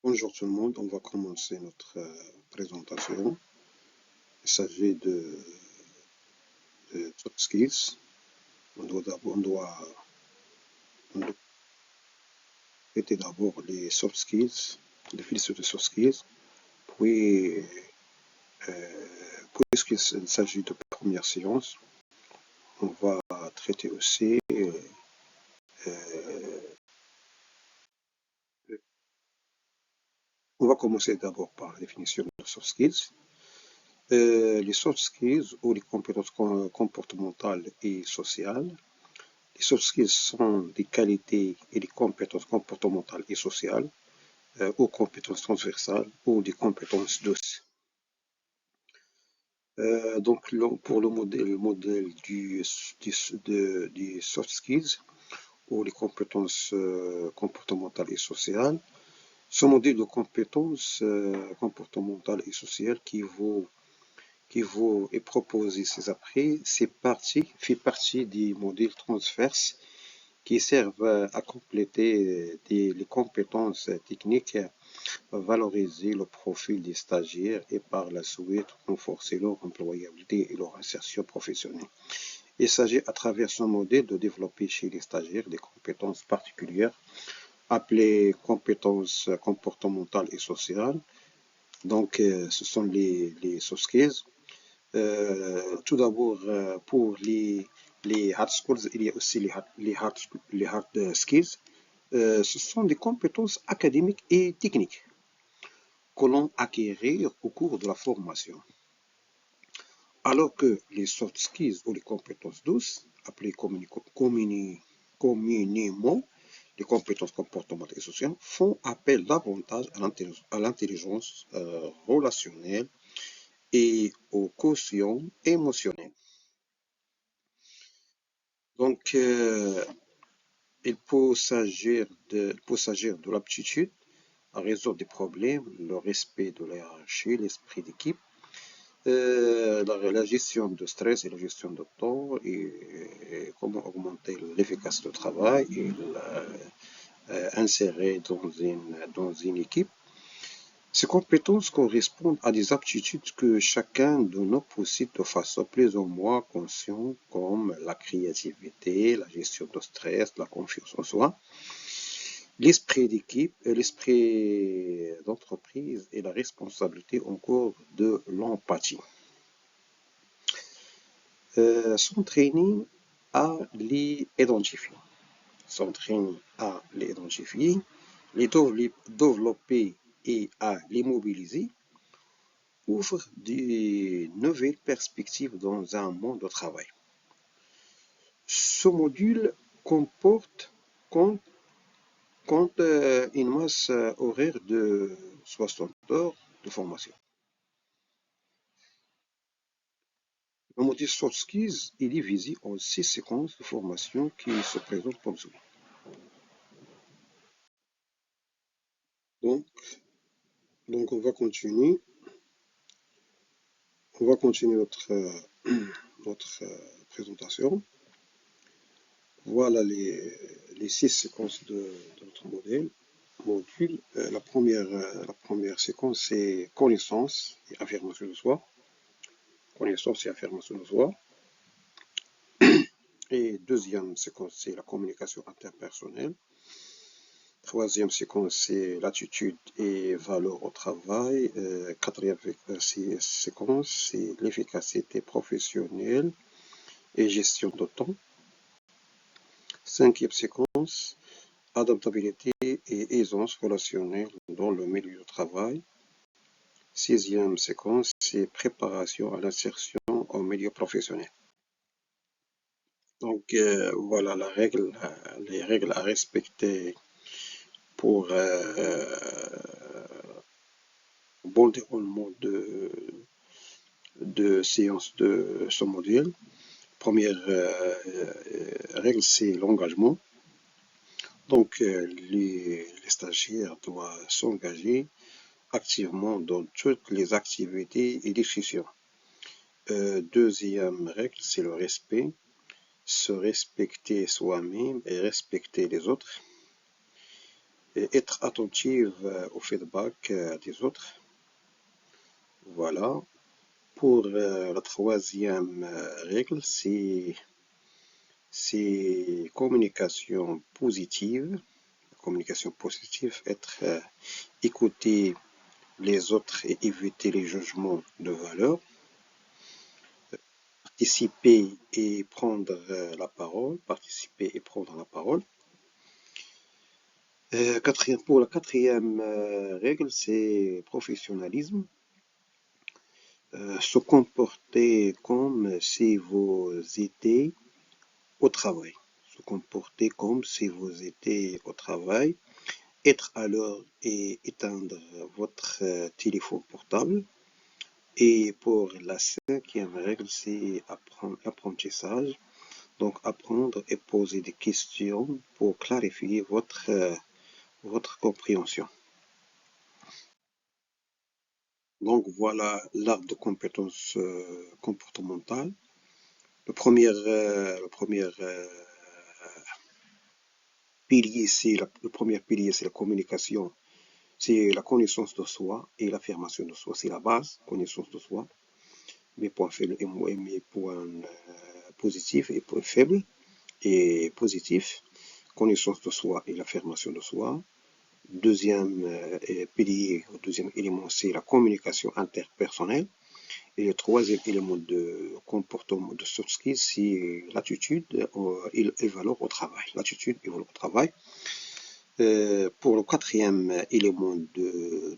Bonjour tout le monde, on va commencer notre présentation. Il s'agit de soft skills. On doit traiter d'abord les soft skills, les définition de soft skills, puis puisqu'il s'agit de première séance, on va traiter aussi on va commencer d'abord par la définition de soft skills. Les soft skills ou les compétences comportementales et sociales. Les soft skills sont des qualités et des compétences comportementales et sociales ou compétences transversales ou des compétences douces. Donc, pour le modèle du soft skills ou les compétences comportementales et sociales, ce modèle de compétences comportementales et sociales qui vous est proposé ci-après, fait partie des modèles transverses qui servent à compléter les compétences techniques, valoriser le profil des stagiaires et par la suite renforcer leur employabilité et leur insertion professionnelle. Il s'agit à travers ce modèle de développer chez les stagiaires des compétences particulières appelées compétences comportementales et sociales. Donc, ce sont les soft skills. Tout d'abord, pour les hard skills, il y a aussi les hard skills. Ce sont des compétences académiques et techniques que l'on acquiert au cours de la formation. Alors que les soft skills ou les compétences douces, appelées communément les compétences comportementales et sociales, font appel davantage à l'intelligence relationnelle et au quotient émotionnel. Donc, il peut s'agir de l'aptitude à résoudre des problèmes, le respect de la hiérarchie, l'esprit d'équipe, la gestion de stress et la gestion de temps, et comment augmenter l'efficacité du travail et insérer dans une équipe. Ces compétences correspondent à des aptitudes que chacun de nous possède de façon plus ou moins consciente, comme la créativité, la gestion de stress, la confiance en soi, l'esprit d'équipe, l'esprit d'entreprise et la responsabilité encore de l'empathie. S'entraîner à les identifier. S'entraîner à les identifier, les développer et à les mobiliser ouvre de nouvelles perspectives dans un monde de travail. Ce module compte une masse horaire de 60 heures de formation. Le module Soft Skills est divisé en 6 séquences de formation qui se présentent comme suit. Donc on va continuer. Notre présentation. Voilà les 6 séquences de notre module. La première séquence, c'est connaissance et affirmation de soi. Connaissance et affirmation de soi. Et deuxième séquence, c'est la communication interpersonnelle. Troisième séquence, c'est l'attitude et valeur au travail. Quatrième séquence, c'est l'efficacité professionnelle et gestion de temps. Cinquième séquence, adaptabilité et aisance relationnelle dans le milieu du travail. Sixième séquence, c'est préparation à l'insertion au milieu professionnel. Donc voilà les règles à respecter pour bon déroulement de séance de ce module. Première règle, c'est l'engagement. Donc les stagiaires doivent s'engager activement dans toutes les activités et discussions. Deuxième règle, c'est le respect. Se respecter soi-même et respecter les autres. et être attentive au feedback des autres. Voilà. Pour la troisième règle, c'est communication positive. Communication positive, être écouter les autres et éviter les jugements de valeur. Participer et prendre la parole. Participer et prendre la parole. Pour la quatrième règle, c'est professionnalisme. Se comporter comme si vous étiez au travail. Se comporter comme si vous étiez au travail. Être à l'heure et éteindre votre téléphone portable. Et pour la cinquième règle, c'est l'apprentissage. Donc apprendre et poser des questions pour clarifier votre compréhension. Donc voilà l'arbre de compétences comportementales. Le premier pilier, le premier pilier, c'est la communication, c'est la connaissance de soi et l'affirmation de soi. C'est la base, connaissance de soi, mes points faibles et mes points positifs et points faibles et positifs. Connaissance de soi et l'affirmation de soi. Deuxième pilier, deuxième élément, c'est la communication interpersonnelle. Et le troisième élément de comportement de soft skills, c'est l'attitude et valeur au travail. L'attitude et valeur au travail. Pour le quatrième élément de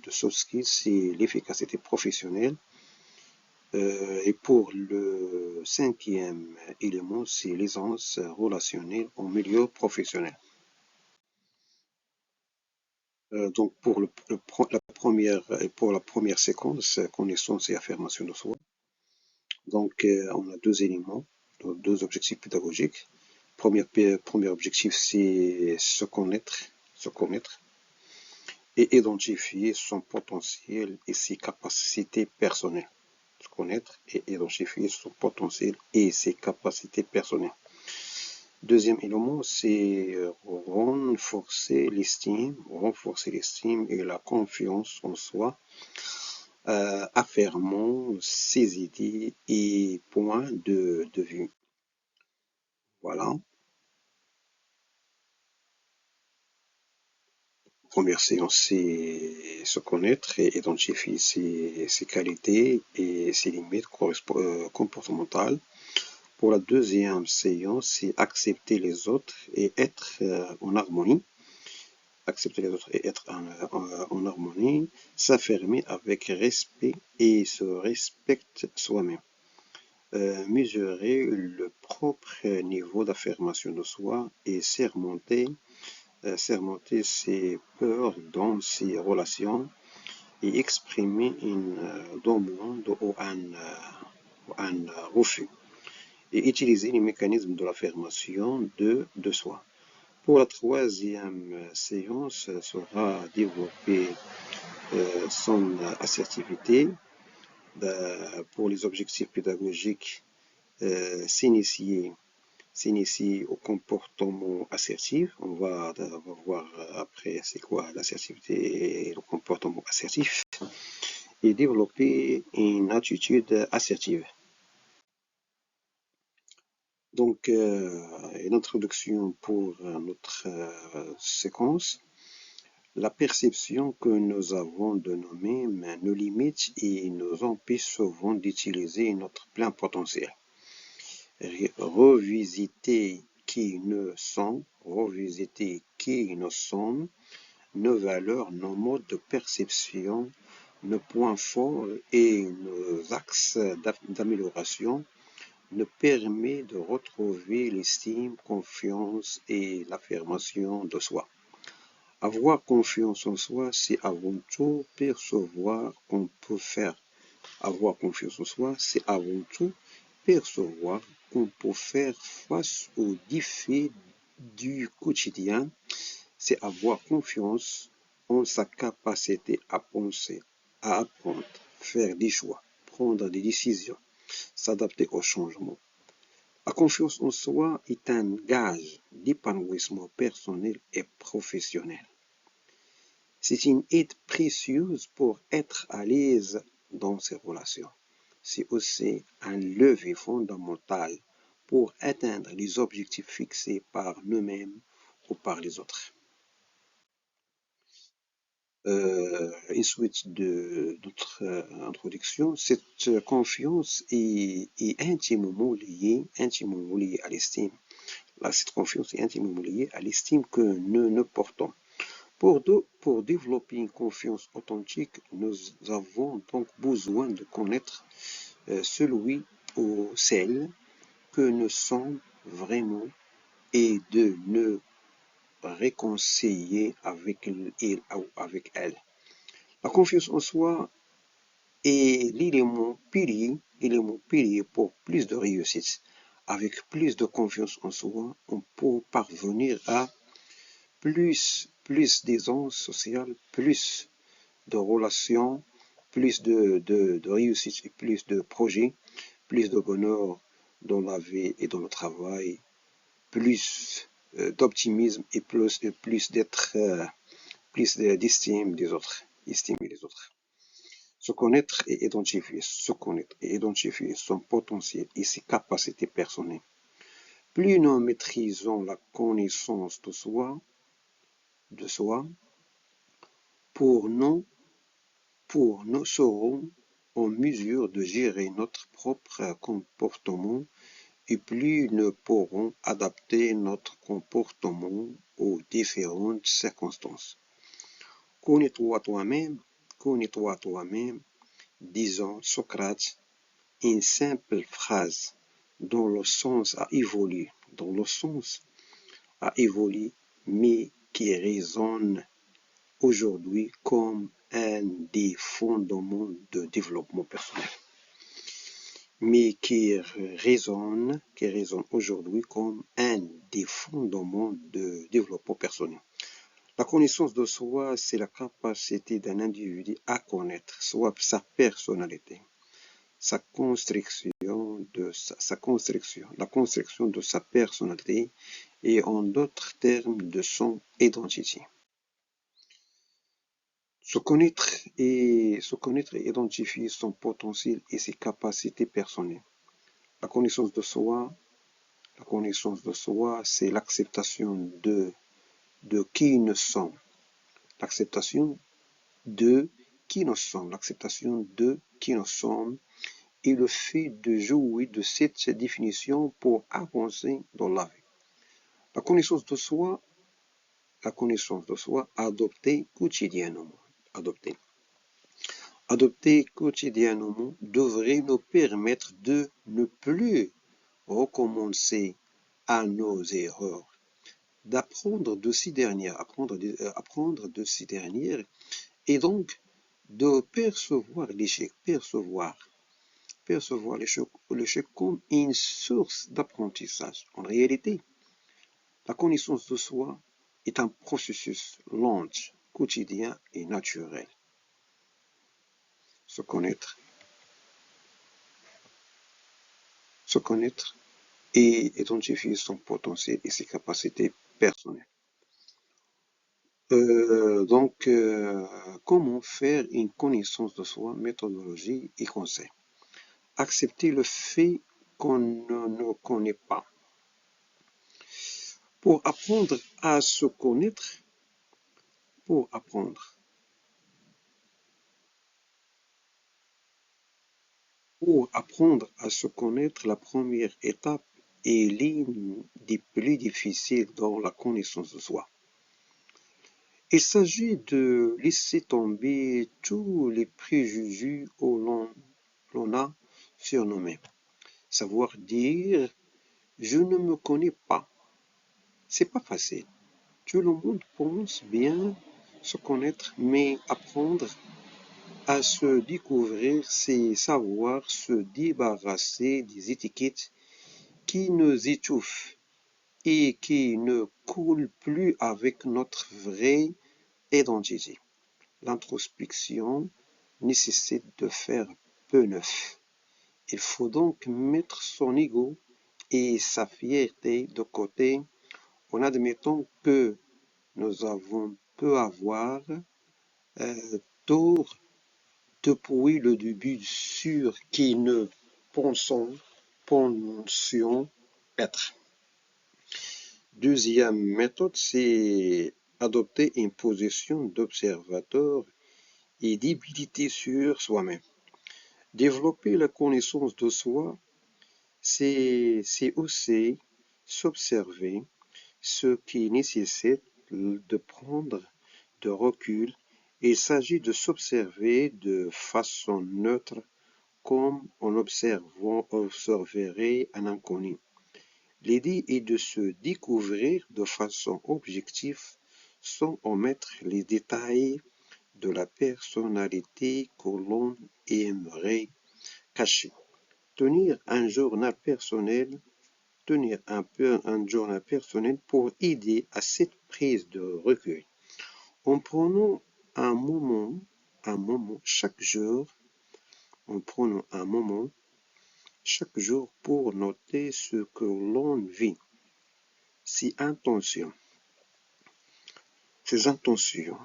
soft skills, c'est l'efficacité professionnelle. Et pour le cinquième élément, c'est l'aisance relationnelle au milieu professionnel. Donc pour la première séquence, connaissance et affirmation de soi. Donc on a deux éléments, deux objectifs pédagogiques. Premier objectif, c'est se connaître et identifier son potentiel et ses capacités personnelles. Se connaître et identifier son potentiel et ses capacités personnelles. Deuxième élément, c'est renforcer l'estime et la confiance en soi, affirmant ses idées et points de vue. Voilà. Première séance, c'est se connaître et identifier ses qualités et ses limites comportementales. Pour la deuxième séance, c'est accepter les autres et être en harmonie. Accepter les autres et être en harmonie, s'affirmer avec respect et se respecter soi-même. Mesurer le propre niveau d'affirmation de soi et surmonter ses peurs dans ses relations et exprimer une demande ou un refus et utiliser les mécanismes de l'affirmation de soi. Pour la troisième séance sera développer son assertivité. Pour les objectifs pédagogiques, s'initier au comportement assertif. On va voir après c'est quoi l'assertivité et le comportement assertif. Et développer une attitude assertive. Donc, une introduction pour notre séquence. La perception que nous avons de nous-mêmes nous limite et nous empêche souvent d'utiliser notre plein potentiel. Revisiter qui nous sommes, nos valeurs, nos modes de perception, nos points forts et nos axes d'amélioration nous permet de retrouver l'estime, confiance et l'affirmation de soi. Avoir confiance en soi, c'est avant tout percevoir qu'on peut faire. Avoir confiance en soi, c'est avant tout percevoir qu'on peut faire face aux défis du quotidien. C'est avoir confiance en sa capacité à penser, à apprendre, faire des choix, prendre des décisions, s'adapter aux changements, à confiance en soi est un gage d'épanouissement personnel et professionnel. C'est une aide précieuse pour être à l'aise dans ses relations. C'est aussi un levier fondamental pour atteindre les objectifs fixés par nous-mêmes ou par les autres. Une suite de notre introduction, cette confiance est intimement liée à l'estime. Là, cette confiance est intimement liée à l'estime que nous portons. Pour développer une confiance authentique, nous avons donc besoin de connaître celui ou celle que nous sommes vraiment et de nous réconcilier avec il ou avec elle. La confiance en soi est l'élément pilier pour plus de réussite. Avec plus de confiance en soi, on peut parvenir à plus d'aisance sociale, plus de relations, plus de réussite et plus de projets, plus de bonheur dans la vie et dans le travail, plus d'optimisme et plus plus d'estime des autres, estimer les autres. Se connaître et identifier son potentiel et ses capacités personnelles. Plus nous maîtrisons la connaissance de soi, pour nous serons en mesure de gérer notre propre comportement et plus nous pourrons adapter notre comportement aux différentes circonstances. Connais-toi toi-même, disant Socrate, une simple phrase dont le sens a évolué, mais qui résonne aujourd'hui comme un des fondements de développement personnel. Mais qui résonne aujourd'hui comme un des fondements de développement personnel. La connaissance de soi, c'est la capacité d'un individu à connaître soit sa personnalité, la construction de sa personnalité et en d'autres termes de son identité. Se connaître et identifier son potentiel et ses capacités personnelles. La connaissance de soi, c'est l'acceptation de qui nous sommes. L'acceptation de qui nous sommes et le fait de jouer de cette définition pour avancer dans la vie. La connaissance de soi adoptée quotidiennement. Adopter quotidiennement devrait nous permettre de ne plus recommencer à nos erreurs, d'apprendre de ces dernières, et donc de percevoir l'échec comme une source d'apprentissage. En réalité, la connaissance de soi est un processus lent, quotidien et naturel. Se connaître et identifier son potentiel et ses capacités personnelles. Comment faire une connaissance de soi, méthodologie et conseils. Accepter le fait qu'on ne connaît pas. Pour apprendre à se connaître, la première étape est l'une des plus difficiles dans la connaissance de soi. Il s'agit de laisser tomber tous les préjugés que l'on a sur nous-mêmes. Savoir dire « je ne me connais pas ». C'est pas facile. Tout le monde pense bien se connaître, mais apprendre à se découvrir, c'est savoir se débarrasser des étiquettes qui nous étouffent et qui ne coulent plus avec notre vraie identité. L'introspection nécessite de faire peu neuf. Il faut donc mettre son ego et sa fierté de côté en admettant que nous avons pu avoir tort depuis le début sur qui nous pensions être. Deuxième méthode, c'est adopter une position d'observateur et d'habilité sur soi-même. Développer la connaissance de soi, c'est aussi s'observer, ce qui nécessite de prendre de recul. Il s'agit de s'observer de façon neutre comme on observerait un inconnu. L'idée est de se découvrir de façon objective sans omettre les détails de la personnalité que l'on aimerait cacher. Tenir un journal personnel, tenir un journal personnel pour aider à cette prise de recul. En prenant un moment chaque jour, en prenant un moment chaque jour pour noter ce que l'on vit, ses intentions,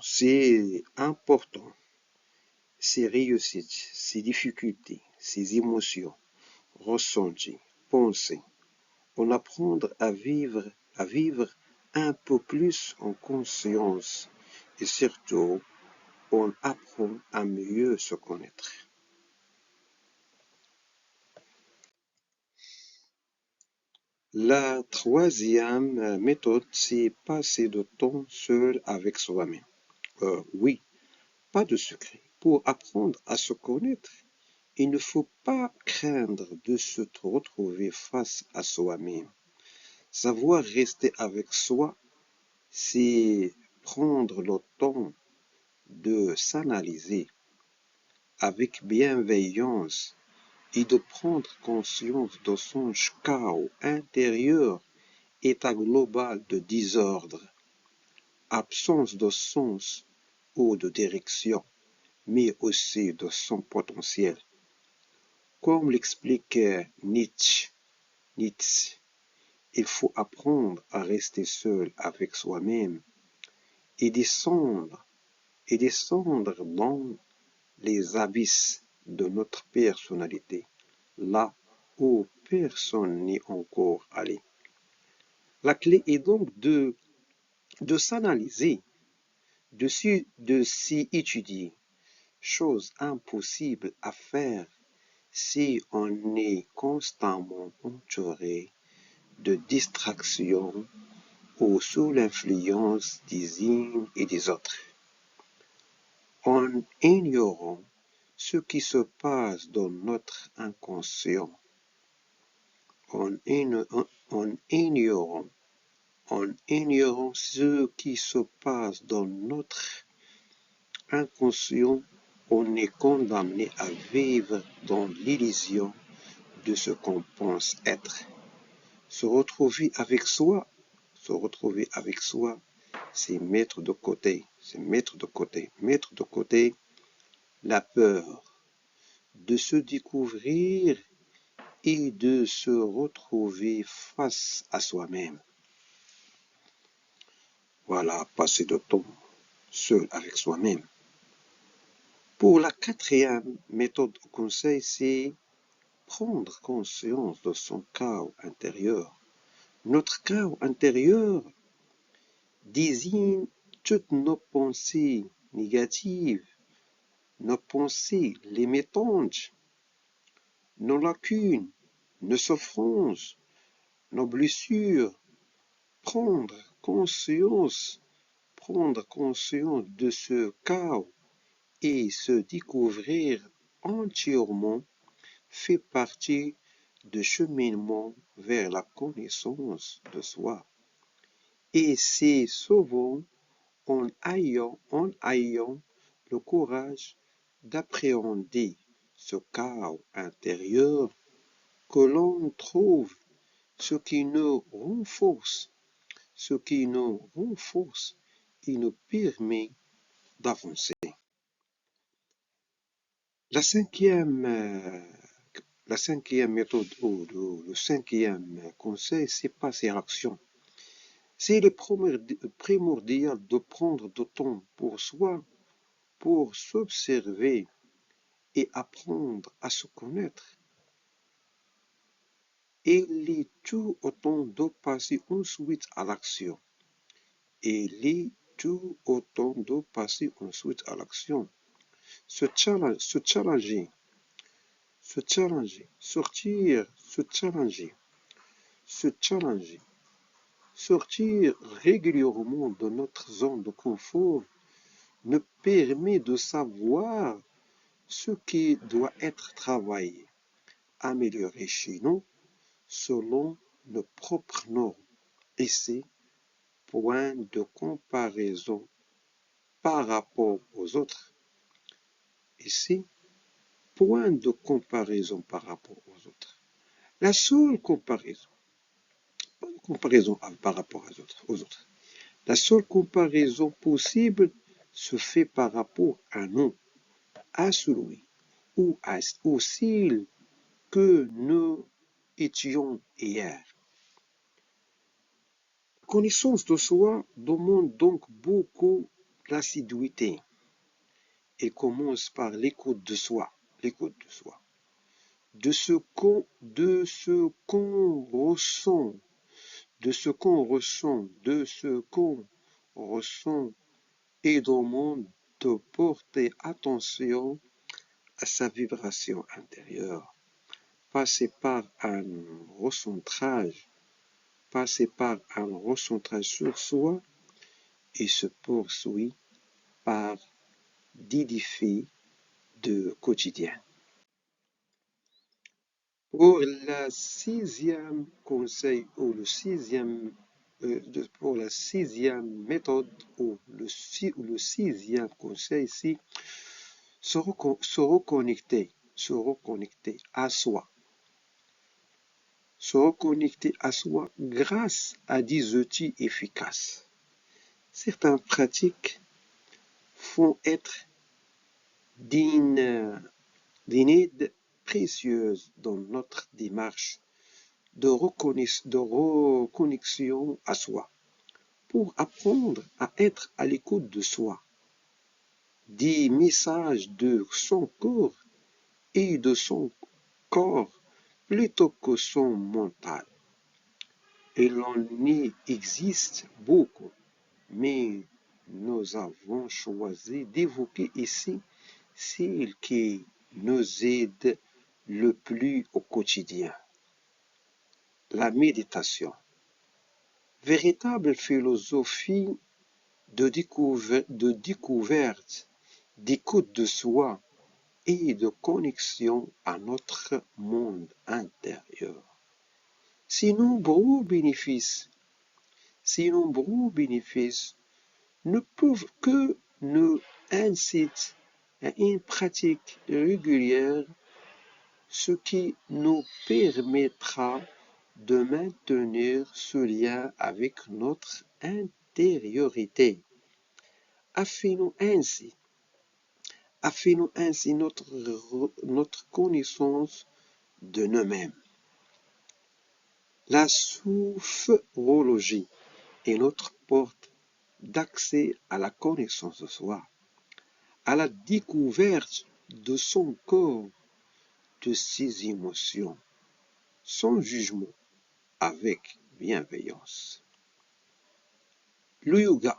c'est important, ses réussites, ses difficultés, ses émotions, ressentis, pensées. On apprend à vivre un peu plus en conscience et surtout, on apprend à mieux se connaître. La troisième méthode, c'est passer de temps seul avec soi-même. Oui, pas de secret. Pour apprendre à se connaître, il ne faut pas craindre de se retrouver face à soi-même. Savoir rester avec soi, c'est prendre le temps de s'analyser avec bienveillance et de prendre conscience de son chaos intérieur, état global de désordre, absence de sens ou de direction, mais aussi de son potentiel. Comme l'explique Nietzsche, il faut apprendre à rester seul avec soi-même et descendre dans les abysses de notre personnalité, là où personne n'est encore allé. La clé est donc de s'analyser, de s'y étudier, chose impossible à faire si on est constamment entouré de distractions ou sous l'influence des uns et des autres. En ignorant ce qui se passe dans notre inconscient, en ignorant ce qui se passe dans notre inconscient, on est condamné à vivre dans l'illusion de ce qu'on pense être. Se retrouver avec soi, c'est mettre de côté la peur de se découvrir et de se retrouver face à soi-même. Voilà, passer de temps seul avec soi-même. Pour la quatrième méthode au conseil, c'est prendre conscience de son chaos intérieur. Notre chaos intérieur désigne toutes nos pensées négatives, nos pensées limitantes, nos lacunes, nos souffrances, nos blessures. Prendre conscience de ce chaos et se découvrir entièrement fait partie du cheminement vers la connaissance de soi. Et c'est souvent en ayant le courage d'appréhender ce chaos intérieur que l'on trouve ce qui nous renforce, et nous permet d'avancer. La la cinquième méthode ou le cinquième conseil, c'est passer à l'action. C'est primordial de prendre du temps pour soi, pour s'observer et apprendre à se connaître. Il est tout autant de passer ensuite à l'action. Il est tout autant de passer ensuite à l'action. Se challenger, sortir, se challenger, sortir régulièrement de notre zone de confort nous permet de savoir ce qui doit être travaillé, amélioré chez nous selon nos propres normes. Et c'est point de comparaison par rapport aux autres. Ici, point de comparaison par rapport aux autres. La seule comparaison, pas de comparaison par rapport aux autres. La seule comparaison possible se fait par rapport à nous, à celui ou au style que nous étions hier. La connaissance de soi demande donc beaucoup d'assiduité. Elle commence par l'écoute de soi, de ce qu'on ressent, et demande de porter attention à sa vibration intérieure, passer par un recentrage sur soi et se poursuit par des défis de quotidien. Pour la sixième conseil ou pour la sixième méthode ou le sixième conseil, c'est se reconnecter à soi. Se reconnecter à soi grâce à des outils efficaces. Certaines pratiques font être d'une aide précieuse dans notre démarche de reconnexion à soi, pour apprendre à être à l'écoute de soi, des messages de son corps et de son corps plutôt que son mental. Et l'on y existe beaucoup, mais nous avons choisi d'évoquer ici celle qui nous aide le plus au quotidien. La méditation, véritable philosophie de découverte, d'écoute de soi et de connexion à notre monde intérieur. Ces nombreux bénéfices ne peuvent que nous inciter à une pratique régulière, ce qui nous permettra de maintenir ce lien avec notre intériorité. Affinons ainsi notre connaissance de nous-mêmes. La sophrologie est notre porte d'accès à la connaissance de soi, à la découverte de son corps, de ses émotions, sans jugement, avec bienveillance. Le yoga,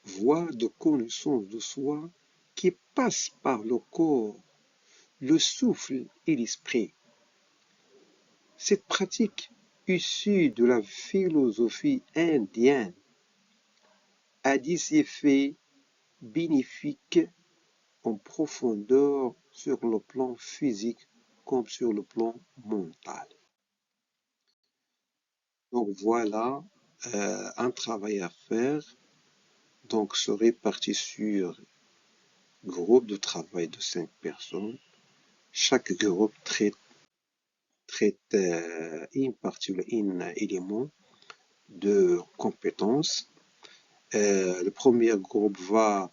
voie de connaissance de soi qui passe par le corps, le souffle et l'esprit. Cette pratique, issue de la philosophie indienne, a des effets bénéfiques en profondeur sur le plan physique comme sur le plan mental. Donc voilà un travail à faire. Donc se répartit sur groupe de travail de 5 personnes. Chaque groupe traite un élément de compétence. Le premier groupe va